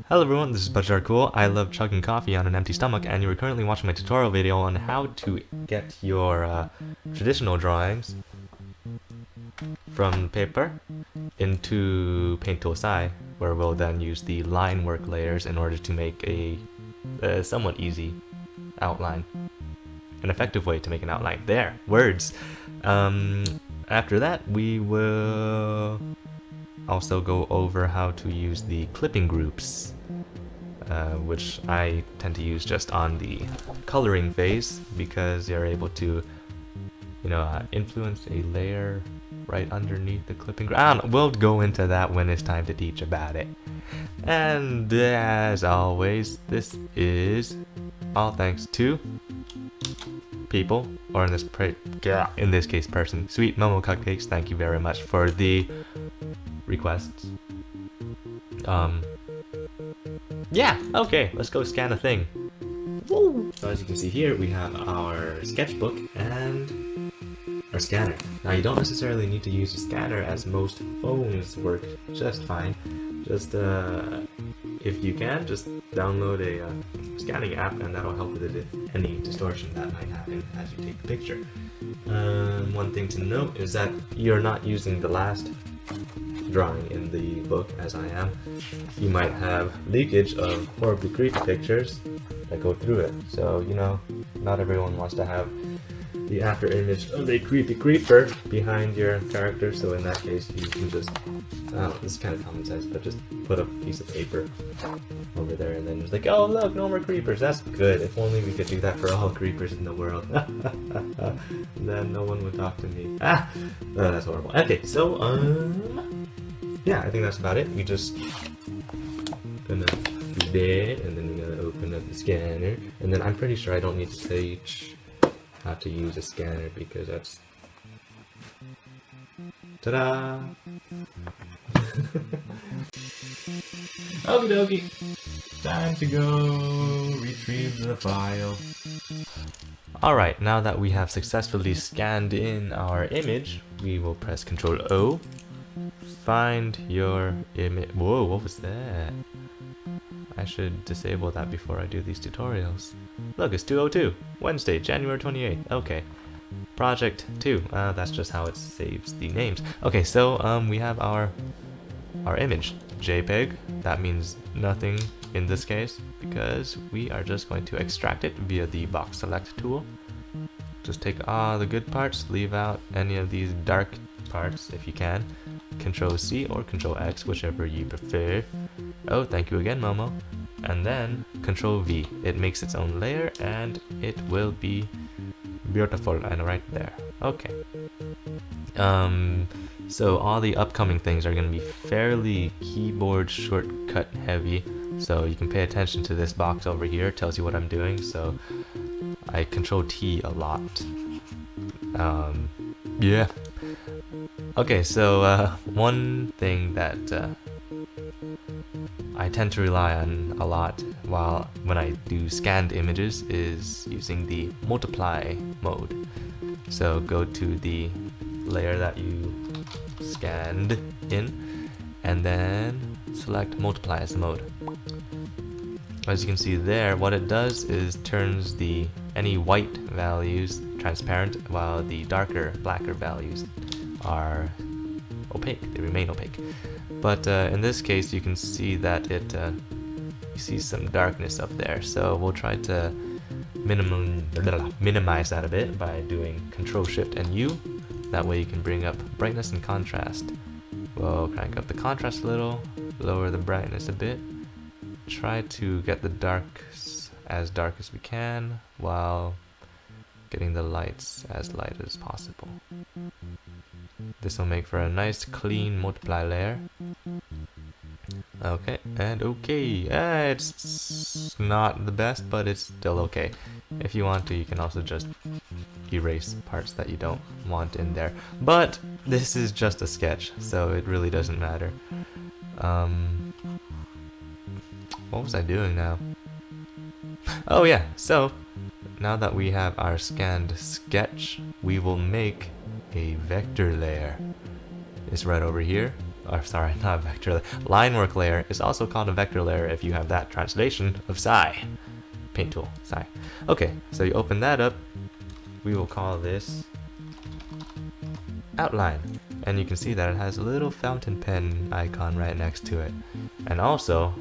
Hello everyone, this is Cool. I love chugging coffee on an empty stomach, and you are currently watching my tutorial video on how to get your traditional drawings from paper into Paint Tool SAI, where we'll then use the Linework layers in order to make a somewhat easy outline. An effective way to make an outline. There, words. After that, we will also go over how to use the clipping groups, which I tend to use just on the coloring phase because you're able to, influence a layer right underneath the clipping group. We'll go into that when it's time to teach about it. And as always, this is all thanks to people, or in this case person. Sweet Momo Cupcakes, thank you very much for the requests. Yeah, okay, let's go scan a thing. Woo. So as you can see here, we have our sketchbook and our scanner. Now you don't necessarily need to use a scanner, as most phones work just fine. Just if you can, just download a scanning app, and that'll help with any distortion that might happen as you take the picture. One thing to note is that you're not using the last drawing in the book, as I am. You might have leakage of horribly creepy pictures that go through it. So, not everyone wants to have the after image of a creepy creeper behind your character, so in that case you can just, this is kind of common sense, but just put a piece of paper over there and then just like, oh look, no more creepers, that's good. If only we could do that for all creepers in the world. Then no one would talk to me. That's horrible. Okay, so, yeah, I think that's about it. We just gonna do that, and then we're gonna open up the scanner, and then I'm pretty sure I don't need to teach how to use a scanner because that's ta-da! Okie dokie, time to go retrieve the file. Alright, now that we have successfully scanned in our image, we will press Ctrl O. Find your image. Whoa, what was that? I should disable that before I do these tutorials. Look, it's 2:02, Wednesday, January 28th. Okay. Project 2. That's just how it saves the names. Okay, so we have our image, JPEG. That means nothing in this case because we are just going to extract it via the box select tool. Just take all the good parts, leave out any of these dark parts if you can. Control C or Control X, whichever you prefer. Oh, thank you again, Momo. And then Control V. It makes its own layer and it will be beautiful and right there. Okay. So all the upcoming things are going to be fairly keyboard shortcut heavy. So you can pay attention to this box over here. It tells you what I'm doing. So I Control T a lot. Yeah. Okay, so one thing that I tend to rely on a lot when I do scanned images is using the multiply mode. So go to the layer that you scanned in and then select multiply as the mode. As you can see there, what it does is turns any white values transparent while the blacker values are opaque. They remain opaque. But in this case, you can see that you see some darkness up there. So we'll try to minimize that a bit by doing Control Shift and U. That way you can bring up brightness and contrast. We'll crank up the contrast a little, lower the brightness a bit. Try to get the darks as dark as we can while getting the lights as light as possible. This will make for a nice clean multiply layer. Okay, and okay. It's not the best, but it's still okay. If you want to, you can also just erase parts that you don't want in there. But this is just a sketch, so it really doesn't matter. What was I doing now? Oh yeah, so now that we have our scanned sketch, we will make a vector layer. is right over here. Or sorry, not a vector layer. Linework layer is also called a vector layer if you have that translation of SAI. Paint Tool SAI. Okay, so you open that up. We will call this outline. And you can see that it has a little fountain pen icon right next to it. And also,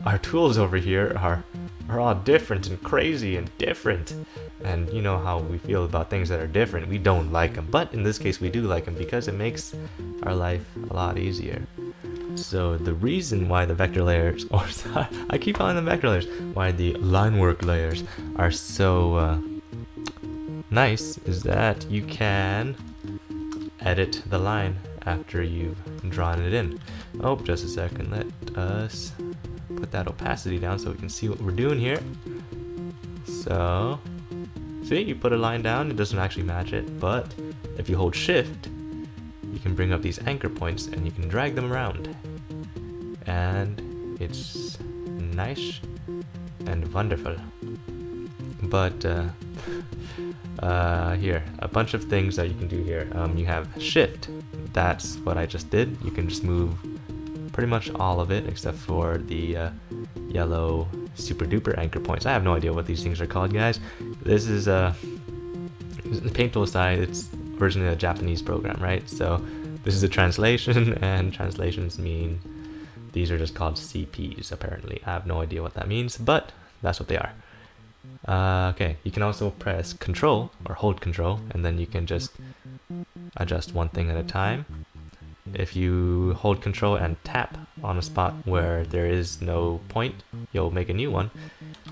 our tools over here are all different and crazy and different. And you know how we feel about things that are different. We don't like them, but in this case we do like them because it makes our life a lot easier. So the reason why the vector layers, or sorry, I keep calling them vector layers, why the Linework layers are so nice is that you can edit the line after you've drawn it in. Oh, just a second, let us put that opacity down so we can see what we're doing here. So, see, you put a line down, it doesn't actually match it, but if you hold shift, you can bring up these anchor points and you can drag them around. And it's nice and wonderful. But here, a bunch of things that you can do here. You have shift, that's what I just did. You can just move pretty much all of it except for the yellow super duper anchor points. I have no idea what these things are called, guys. This is Paint Tool SAI. It's originally a Japanese program, right? So this is a translation, and translations mean these are just called CPs apparently. I have no idea what that means, but that's what they are. Okay, you can also press Control or hold Control, and then you can just adjust one thing at a time. If you hold Control and tap on a spot where there is no point, you'll make a new one.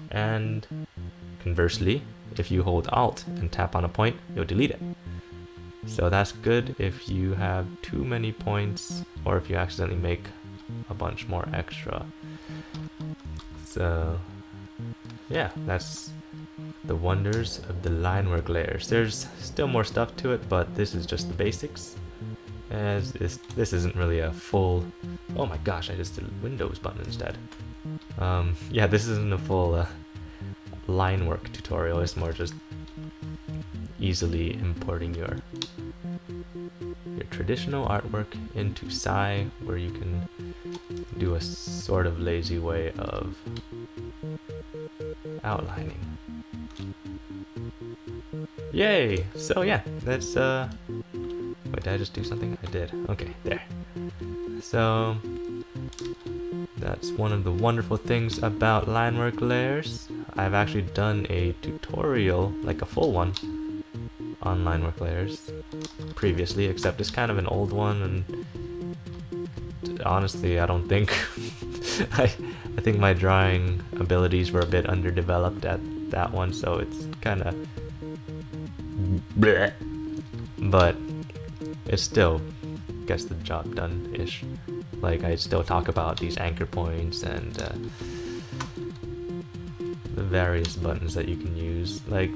And conversely, if you hold Alt and tap on a point, you'll delete it. So that's good if you have too many points, or if you accidentally make a bunch more extra. So yeah, that's the wonders of the Linework layers. There's still more stuff to it, but this is just the basics. As this isn't really a full... Oh my gosh, I just did a Windows button instead. Yeah, this isn't a full Linework tutorial. It's more just easily importing your traditional artwork into SAI, where you can do a sort of lazy way of outlining. Yay! So yeah, that's wait, did I just do something? I did. Okay, there. So that's one of the wonderful things about Linework layers. I've actually done a tutorial, like a full one, on Linework layers previously, except it's kind of an old one, and honestly I don't think I think my drawing abilities were a bit underdeveloped at that one, so it's kind of bleh. But it still gets the job done-ish. Like, I still talk about these anchor points and the various buttons that you can use. Like,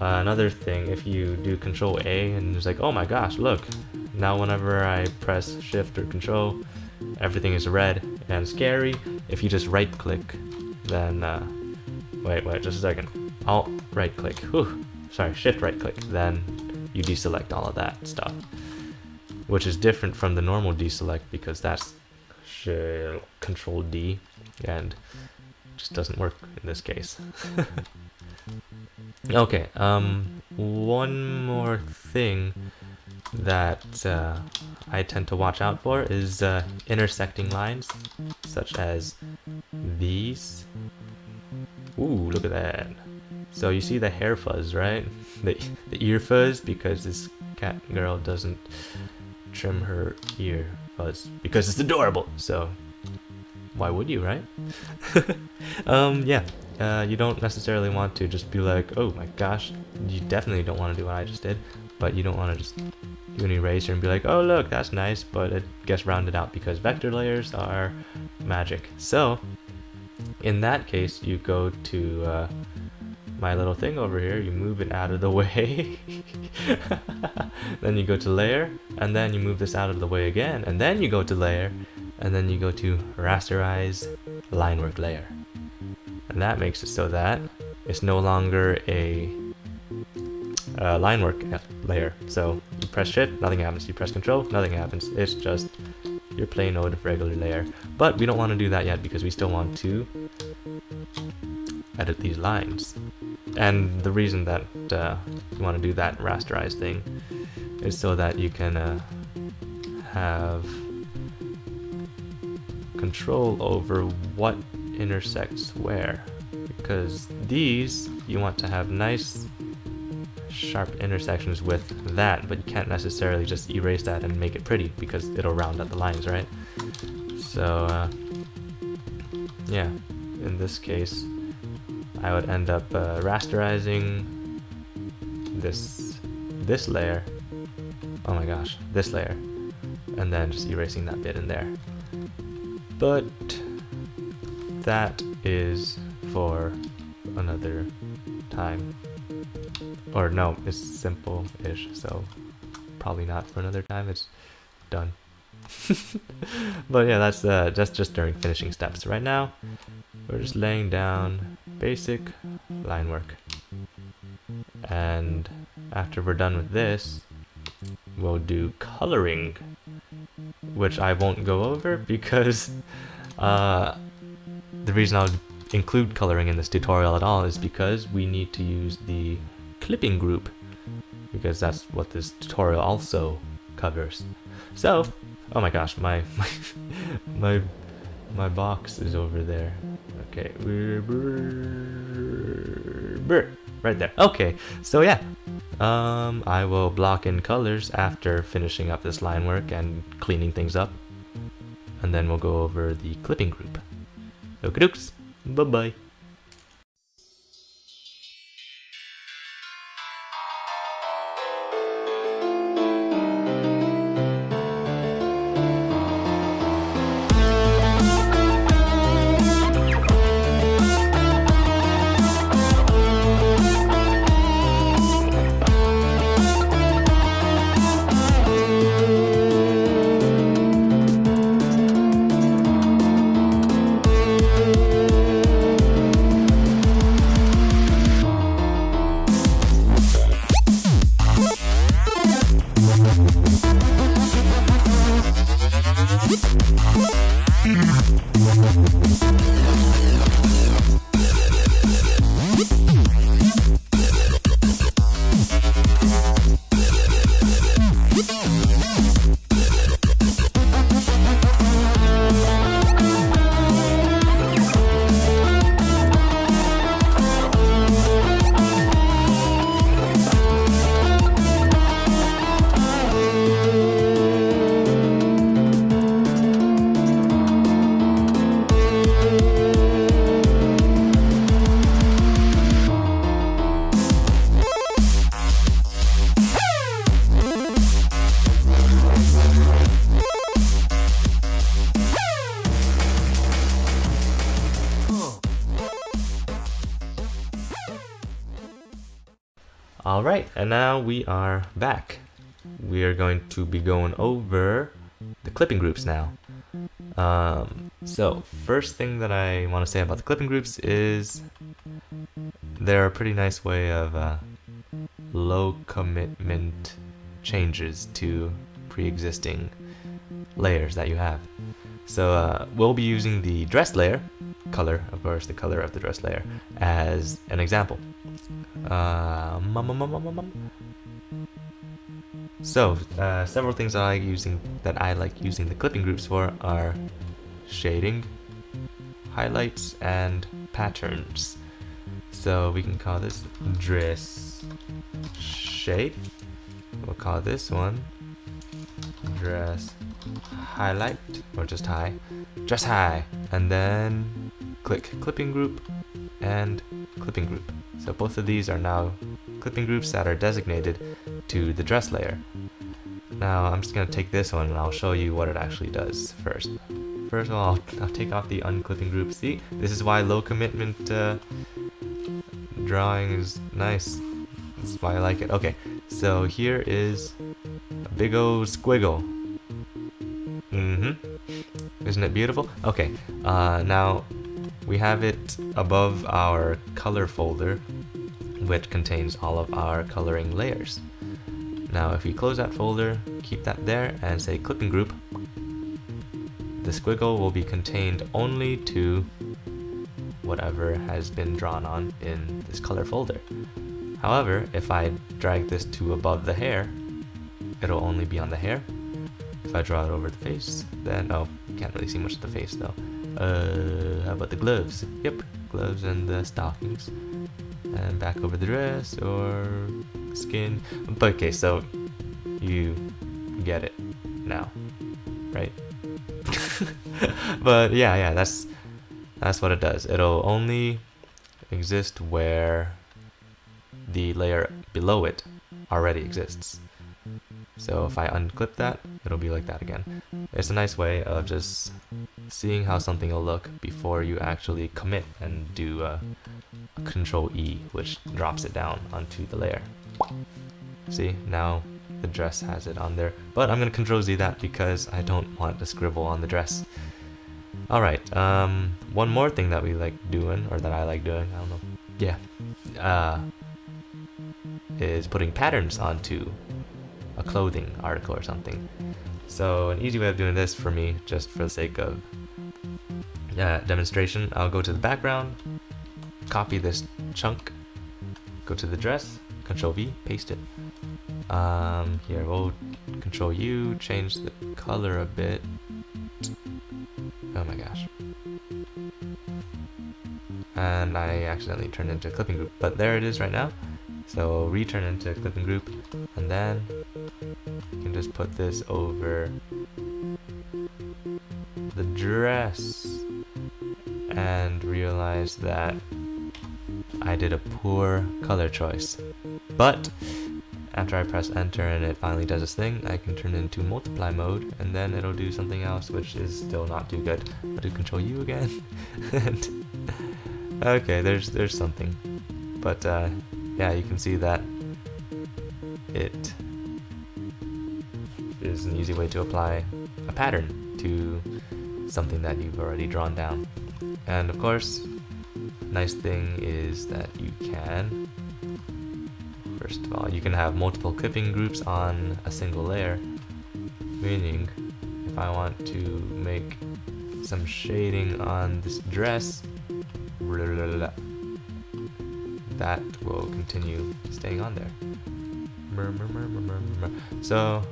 another thing, if you do Control A and it's like, oh my gosh, look, now whenever I press Shift or Control, everything is red and scary. If you just right click, then wait just a second, Alt right click, sorry, Shift right click, then you deselect all of that stuff, which is different from the normal deselect because that's Control D and just doesn't work in this case. Okay, one more thing that I tend to watch out for is intersecting lines, such as these. Ooh, look at that. So you see the hair fuzz, right? The ear fuzz, because this cat girl doesn't trim her ear fuzz because it's adorable. So why would you, right? Yeah. You don't necessarily want to just be like, oh my gosh, you definitely don't want to do what I just did, but you don't want to just do an eraser and be like, oh look, that's nice, but it gets rounded out because vector layers are magic. So in that case, you go to my little thing over here, you move it out of the way, then you go to layer, and then you move this out of the way again, and then you go to layer, and then you go to rasterize Linework layer. And that makes it so that it's no longer a Linework layer. So you press shift, nothing happens. You press control, nothing happens. It's just your plain old regular layer. But we don't want to do that yet because we still want to edit these lines. And the reason that you want to do that rasterize thing is so that you can have control over what intersects where. Because these, you want to have nice sharp intersections with that, but you can't necessarily just erase that and make it pretty because it'll round out the lines, right? So yeah, in this case I would end up rasterizing this layer, oh my gosh, this layer, and then just erasing that bit in there. But that is for another time. Or no, it's simple-ish, so probably not for another time, it's done. But yeah, that's just during finishing steps. Right now, we're just laying down basic line work. And after we're done with this, we'll do coloring, which I won't go over because the reason I'll include coloring in this tutorial at all is because we need to use the clipping group, because that's what this tutorial also covers. So, oh my gosh, my box is over there. Okay, right there. Okay, so yeah, I will block in colors after finishing up this line work and cleaning things up, and then we'll go over the clipping group. Okie dokes, bye bye. Alright, and now we are back. We are going to be going over the clipping groups now. So, first thing that I want to say about the clipping groups is they're a pretty nice way of low commitment changes to pre-existing layers that you have. So we'll be using the dress layer, color, of course, the color of the dress layer, as an example. So several things that I like using the clipping groups for are shading, highlights, and patterns. So we can call this dress shade. We'll call this one dress highlight, or just high, dress high, and then click clipping group and clipping group. So both of these are now clipping groups that are designated to the dress layer. Now I'm just going to take this one and I'll show you what it actually does first. First of all, I'll take off the unclipping group. See, this is why low commitment drawing is nice. That's why I like it. Okay, so here is a big old squiggle. Isn't it beautiful? Okay, now we have it above our color folder, which contains all of our coloring layers. Now if we close that folder, keep that there, and say clipping group, the squiggle will be contained only to whatever has been drawn on in this color folder. However, if I drag this to above the hair, it'll only be on the hair. If I draw it over the face, then, oh, you can't really see much of the face though. How about the gloves? Yep, gloves and the stockings. And back over the dress or skin. But okay, so you get it now, right? But yeah, that's what it does. It'll only exist where the layer below it already exists. So if I unclip that, it'll be like that again. It's a nice way of just seeing how something will look before you actually commit and do Control E, which drops it down onto the layer. See, now the dress has it on there, but I'm gonna Control Z that because I don't want to scribble on the dress. Alright, one more thing that we like doing, or that I like doing, I don't know. Yeah. Is putting patterns onto a clothing article or something. So an easy way of doing this for me, just for the sake of demonstration, I'll go to the background, copy this chunk, go to the dress, Control V, paste it. Here, we'll Control U, change the color a bit. Oh my gosh. And I accidentally turned into a clipping group, but there it is right now. So return into a clipping group, and then you can just put this over the dress and realize that I did a poor color choice. But after I press enter and it finally does its thing, I can turn it into multiply mode, and then it'll do something else which is still not too good. I'll do Control U again. Okay, there's something. But yeah, you can see that it is an easy way to apply a pattern to something that you've already drawn down. And of course, nice thing is that you can, first of all, you can have multiple clipping groups on a single layer, meaning if I want to make some shading on this dress, that will continue staying on there. So,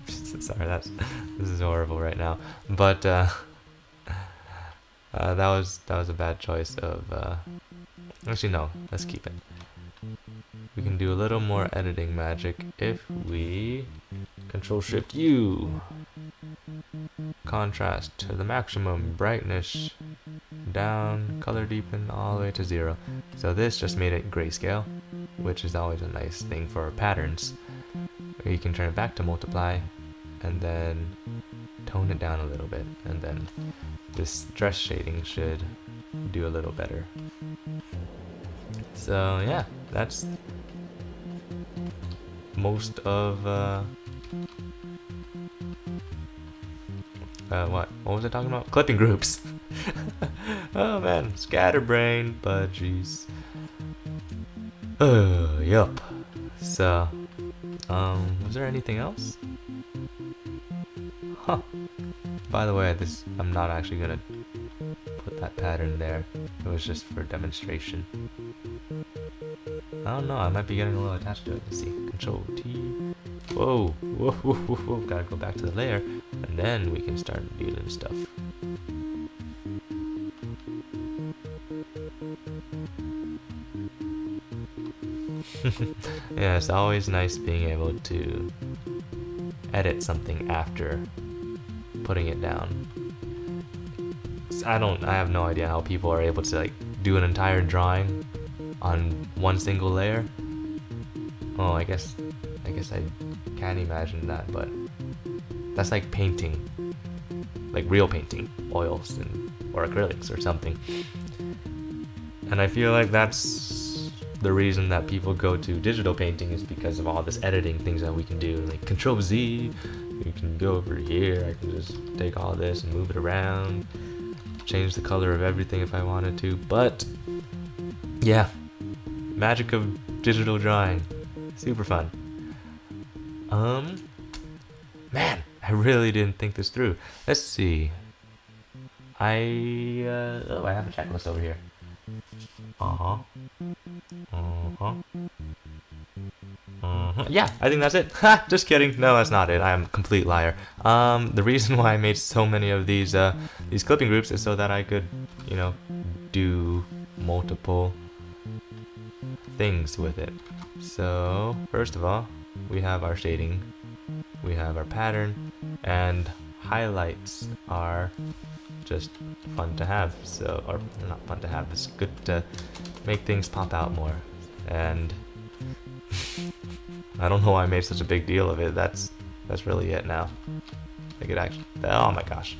sorry, this is horrible right now. But that was a bad choice of. Actually, no. Let's keep it. We can do a little more editing magic if we Control Shift U. Contrast to the maximum, brightness down, color deepen all the way to 0. So this just made it grayscale, which is always a nice thing for patterns. You can turn it back to multiply and then tone it down a little bit, and then this dress shading should do a little better. So yeah, that's most of what was I talking about? Clipping groups. Oh man, scatterbrain, budgies. Yup. So, was there anything else? Huh. By the way, I'm not actually gonna put that pattern there. It was just for demonstration. I don't know, I might be getting a little attached to it. Let's see. Control T. Whoa, whoa, whoa, whoa, whoa. Gotta go back to the layer, and then we can start dealing stuff. Yeah, it's always nice being able to edit something after putting it down. I have no idea how people are able to like do an entire drawing on one single layer. Oh, I guess I can't imagine that, but that's like painting, like real painting, oils or acrylics or something. And I feel like that's the reason that people go to digital painting, is because of all this editing things that we can do. Like Control Z, you can go over here, I can just take all this and move it around, change the color of everything if I wanted to. But yeah, Magic of digital drawing. Super fun. Man, I really didn't think this through. Let's see. I have a checklist over here. Yeah, I think that's it. Ha! Just kidding. No, that's not it. I am a complete liar. The reason why I made so many of these clipping groups is so that I could, you know, do multiple things with it. So, first of all, we have our shading, we have our pattern, and highlights are just fun to have. So, or not fun to have, it's good to make things pop out more. And I don't know why I made such a big deal of it. That's really it now. I could actually, oh my gosh.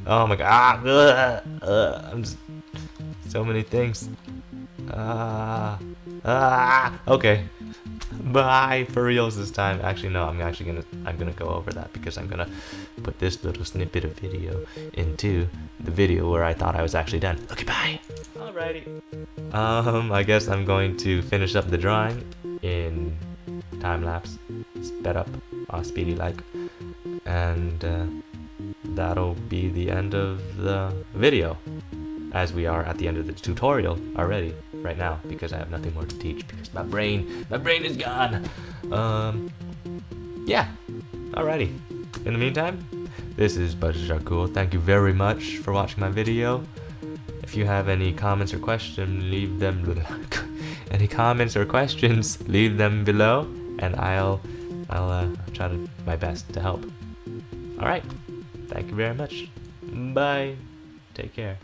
Oh my god. I'm just, so many things. Okay. Bye for reals this time. Actually, no, I'm gonna go over that because I'm gonna put this little snippet of video into the video where I thought I was actually done. Okay, bye. Alrighty. I guess I'm going to finish up the drawing in time lapse, sped up, speedy like, and that'll be the end of the video, as we are at the end of the tutorial already right now, because I have nothing more to teach because my brain is gone. Yeah, alrighty. In the meantime, this is Budget Are Cool. Thank you very much for watching my video. If you have any comments or questions, leave them below, and I'll try my best to help. Alright, thank you very much. Bye. Take care.